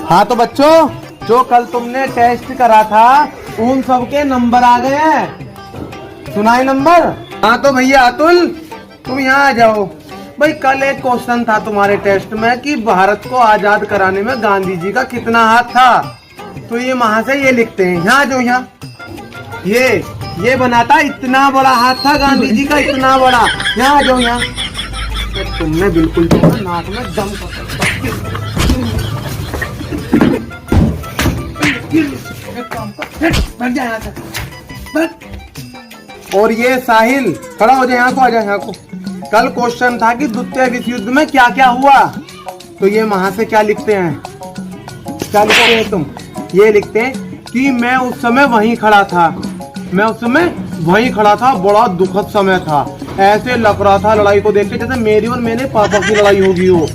हाँ तो बच्चों, जो कल तुमने टेस्ट करा था उन सबके नंबर आ गए हैं। सुनाई नंबर? हाँ तो भैया अतुल, तुम यहाँ आ जाओ। भाई कल एक क्वेश्चन था तुम्हारे टेस्ट में कि भारत को आजाद कराने में गांधी जी का कितना हाथ था। तो ये वहां से ये लिखते हैं, यहाँ जो यहाँ ये बनाता इतना बड़ा हाथ था गांधी जी का, इतना बड़ा। यहाँ जो यहाँ तो तुमने बिल्कुल जो नाक में दम और ये साहिल खड़ा हो जाए, यहाँ को आ जाए, यहाँ को। कल क्वेश्चन था कि द्वितीय विश्व युद्ध में क्या क्या हुआ। तो ये वहां से क्या लिखते हैं, क्या लिखते हैं तुम? ये लिखते हैं कि मैं उस समय वहीं खड़ा था, मैं उस समय वहीं खड़ा था, बड़ा दुखद समय था, ऐसे लग रहा था लड़ाई को देख के जैसे मेरी और मेरे पापा की लड़ाई होगी हो।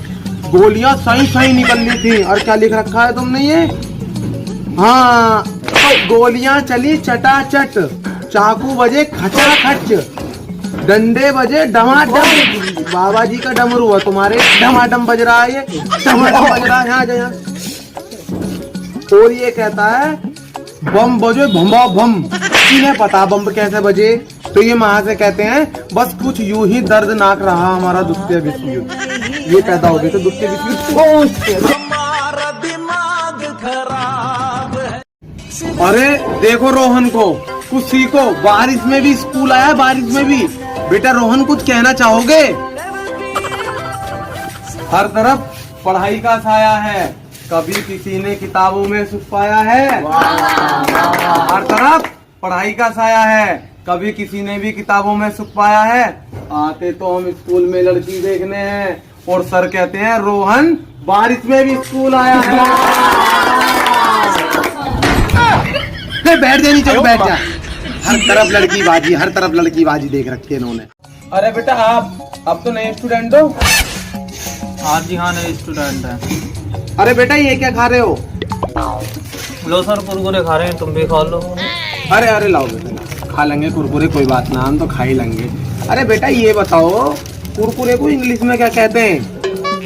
गोलियां सही सही निकलनी थी। और क्या लिख रखा है तुमने ये? हाँ, गोलियां चली चटाचट, चाकू बजे खचा खच, डंडे बजे डमाडम। बाबा जी का डमरू हुआ तुम्हारे, डमाडम बज रहा है, ये डमाडम बज रहा है। यहाँ जहाँ और ये कहता है बम बजे भम्बा बम। इन्हें पता बम कैसे बजे। तो ये वहां से कहते हैं बस कुछ यूं ही दर्दनाक रहा हमारा द्वितीय विश्व युद्ध। ये पैदा हो गए तो द्वितीय विश्व युद्ध। अरे देखो रोहन को, कुछ सीखो। बारिश में भी स्कूल आया, बारिश में भी। बेटा रोहन कुछ कहना चाहोगे? हर तरफ पढ़ाई का साया है, कभी किसी ने किताबों में सुख पाया है। हर तरफ पढ़ाई का साया है, कभी किसी ने भी किताबों में सुख पाया है। आते तो हम स्कूल में लड़की देखने हैं और सर कहते हैं रोहन बारिश में भी स्कूल आया है। बैठ जानी चाहिए, बैठ जा। हर तरफ लड़की बाजी, हर तरफ लड़की बाजी देख रखी है इन्होंने। अरे बेटा आप तो नए स्टूडेंट हो? हाँ जी हाँ, नए स्टूडेंट है। अरे बेटा ये क्या खा रहे हो? लो सर, कुरकुरे खा रहे हैं, तुम भी खा लो। अरे अरे लाओ बेटा, खा लेंगे कुरकुरे, कोई बात ना, हम तो खा ही लेंगे। अरे बेटा ये बताओ कुरकुरे को इंग्लिश में क्या कहते हैं?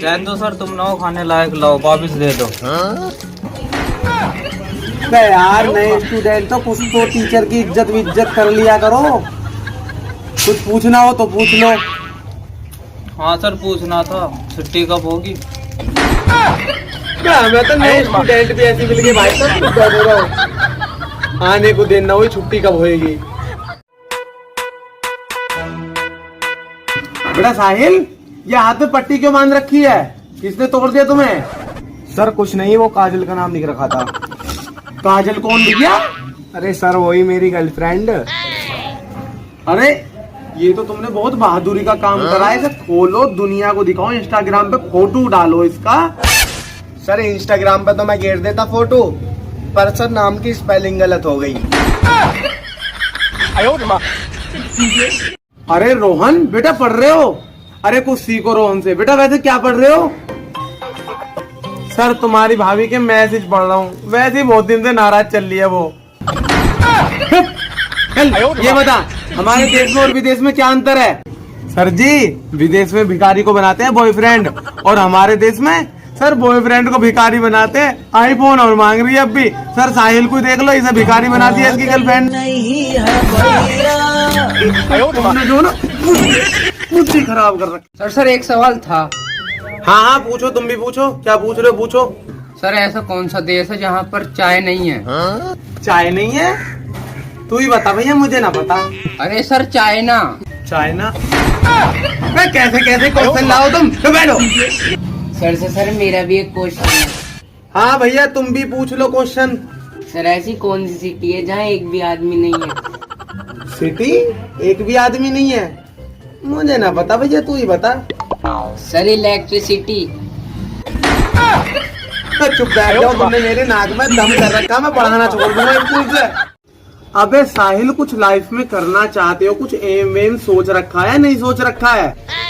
रहने दो सर, तुम ना खाने लायक, लाओ वापिस दे दो। यार नए स्टूडेंट तो कुछ तो टीचर की इज्जत कर लिया करो। कुछ पूछना हो तो पूछ लो। हाँ सर, पूछना था छुट्टी कब होगी? मैं तो नए स्टूडेंट भी ऐसी मिल गए भाई, सब आने को देना हुई, छुट्टी कब होएगी? बेटा साहिल, ये हाथ में पट्टी क्यों बांध रखी है? किसने तोड़ दिया तुम्हें? सर कुछ नहीं, वो काजल का नाम लिख रखा था। काजल कौन भैया? अरे सर वही मेरी गर्लफ्रेंड। अरे ये तो तुमने बहुत बहादुरी का काम करा है। इसे खोलो, दुनिया को दिखाओ, इंस्टाग्राम पे फोटो डालो इसका। सर इंस्टाग्राम पे तो मैं घेर देता फोटो, पर सर नाम की स्पेलिंग गलत हो गई। अरे रोहन बेटा पढ़ रहे हो? अरे कुछ सीखो रोहन से। बेटा वैसे क्या पढ़ रहे हो? सर तुम्हारी भाभी के मैसेज पढ़ रहा हूँ, वैसे ही बहुत दिन से नाराज चल रही है वो। ये बता हमारे देश में और विदेश में क्या अंतर है? सर जी विदेश में भिखारी को बनाते हैं बॉयफ्रेंड, और हमारे देश में सर बॉयफ्रेंड को भिखारी बनाते हैं आईफोन, और मांग रही है अब भी। सर साहिल को देख लो, इसे भिखारी बना दिया इसकी गर्लफ्रेंड। तुमने जो ना बुद्धि खराब कर रखी। सर एक सवाल था। हाँ पूछो, तुम भी पूछो। क्या पूछ रहे हो? पूछो। सर ऐसा कौन सा देश है जहाँ पर चाय नहीं है? चाय नहीं है? तू ही बता भैया, मुझे ना पता। अरे सर चाइना। चाइना? कैसे कैसे क्वेश्चन लाओ तुम, तो बैठो। सर मेरा भी एक क्वेश्चन है। हाँ भैया तुम भी पूछ लो क्वेश्चन। सर ऐसी कौन सी सिटी है जहाँ एक भी आदमी नहीं है? सिटी एक भी आदमी नहीं है? मुझे ना पता भैया, तू ही बता। Sir electricity. चुप बैठ जाओ, तुमने मेरे नाक में दम कर रखा, मैं पढ़ाना छोड़ दूंगा स्कूल से। अबे साहिल कुछ लाइफ में करना चाहते हो? कुछ एम वेम सोच रखा है, नहीं सोच रखा है?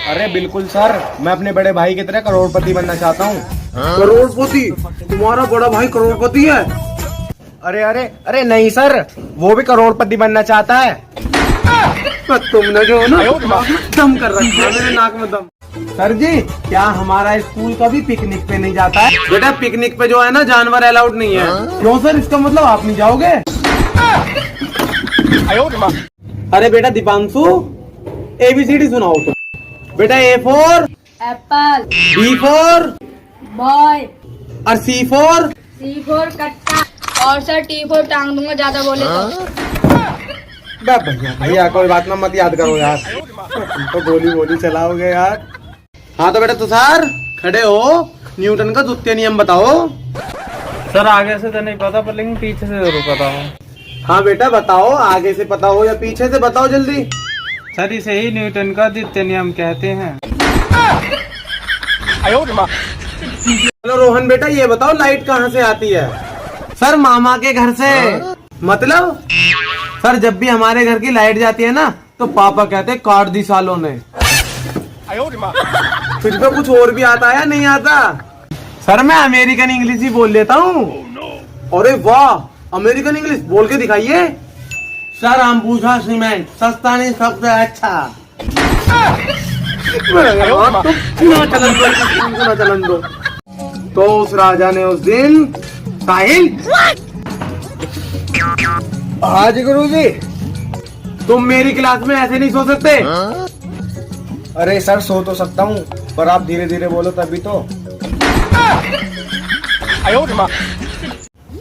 अरे बिल्कुल सर, मैं अपने बड़े भाई की तरह करोड़पति बनना चाहता हूँ। करोड़पति? तुम्हारा बड़ा भाई करोड़पति है? अरे अरे अरे नहीं सर, वो भी करोड़पति बनना चाहता है। तुमने जो है ना दम कर रखा है मेरे नाक में दम। सर जी, क्या हमारा स्कूल कभी पिकनिक पे नहीं जाता है? बेटा पिकनिक पे जो है ना जानवर अलाउड नहीं है। क्यों सर, इसका मतलब आप नहीं जाओगे? अरे बेटा दीपांशु, ABCD सुनाओ तुम। बेटा A for Apple, B for boy, और C फॉर सी फोर कट्टा, और सर टी फोर टांग दूंगा ज्यादा बोले तो। भैया भैया कोई बात ना, मत याद करो यार, तुम तो गोली चलाओगे यार। हाँ तो बेटा तुषार खड़े हो, न्यूटन का द्वितीय नियम बताओ। सर आगे से तो नहीं पता पर लेकिन पीछे से जरूर पता है। हाँ बेटा बताओ, आगे से पता हो या पीछे से बताओ जल्दी। सर इसे ही न्यूटन का द्वितीय नियम कहते हैं। चलो रोहन बेटा ये बताओ लाइट कहाँ से आती है? सर मामा के घर से। मतलब सर जब भी हमारे घर की लाइट जाती है ना तो पापा कहते हैं काट दी सालों ने। फिर तो कुछ और भी आता है या नहीं आता? सर मैं अमेरिकन इंग्लिश ही बोल लेता हूँ। अरे वाह, अमेरिकन इंग्लिश बोल के दिखाइए। सर अंबुजा सीमेंट सस्ता नहीं सबसे अच्छा। चलन दो। तो उस राजा ने उस दिन साहिल, हाँ जी गुरुजी। तुम मेरी क्लास में ऐसे नहीं सो सकते। अरे सर सो तो सकता हूँ, पर आप धीरे धीरे बोलो तभी तो।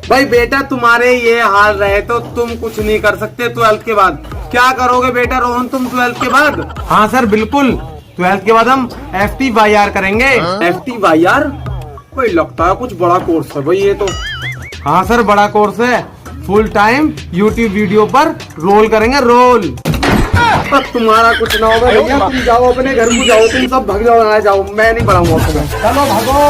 भाई बेटा तुम्हारे ये हाल रहे तो तुम कुछ नहीं कर सकते 12th के बाद। क्या करोगे बेटा रोहन तुम 12th के बाद? हाँ सर बिल्कुल, 12th के बाद हम FTYR करेंगे। FTYR भाई लगता है कुछ बड़ा कोर्स है भाई ये तो। हाँ सर बड़ा कोर्स है, फुल टाइम YouTube वीडियो पर रोल करेंगे, रोल। पर तुम्हारा कुछ ना होगा भैया, तुम जाओ अपने घर को जाओ, तुम सब भाग जाओ, आ जाओ, मैं नहीं पढ़ाऊंगा तुम्हें। चलो भागो।